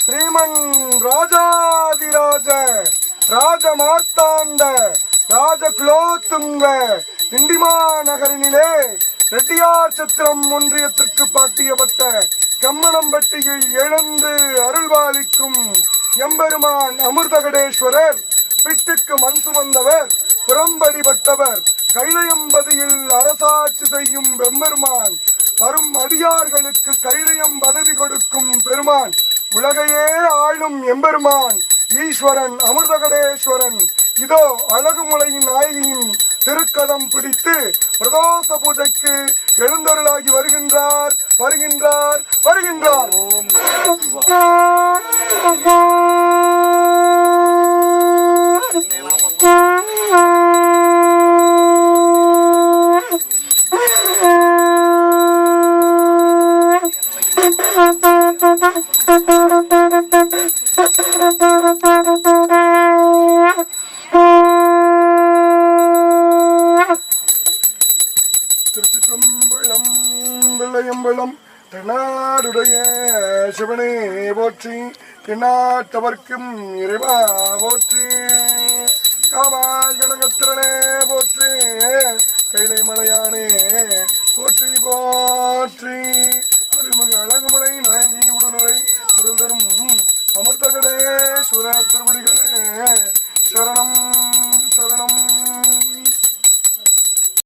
ஸ்ரீமன் ராஜாதிராஜ ராஜமார்த்தாண்ட ராஜகுலோத்துங்க திண்டிமா நகரினிலே ரெட்டியார் சத்திரம் ஒன்றியத்திற்கு பாட்டியப்பட்ட கம்மணம்பட்டியில் எழுந்து அருள்பாலிக்கும் எம்பெருமான் அமிர்தகடேஸ்வரர் பிட்டுக்கு மண் சுமந்தவர் புறம்படிபட்டவர் கைலையம்பதியில் அரசாட்சி செய்யும் பெம்பெருமான் வரும் அடியார்களுக்கு கைலையம் பதவி கொடுக்கும் பெருமான் உலகையே ஆளும் எம்பெருமான் ஈஸ்வரன் அமிர்தகடேஸ்வரன் இதோ அழகுமுலையின் நாயகியின் திருக்கதம் பிடித்து பிரதோஷ பூஜைக்கு எழுந்தருளாகி வருகின்றார் வருகின்றார் வருகின்றார். திருச்சிற்றம்பலம் வெள்ளையம்பலம் தென்னாடுடைய சிவனே போற்றி தென்னாட்டவர்க்கும் இறைவா போற்றி காவாய் கனகத்திரனே போற்றி கைலை மலையானே போற்றி போற்றி.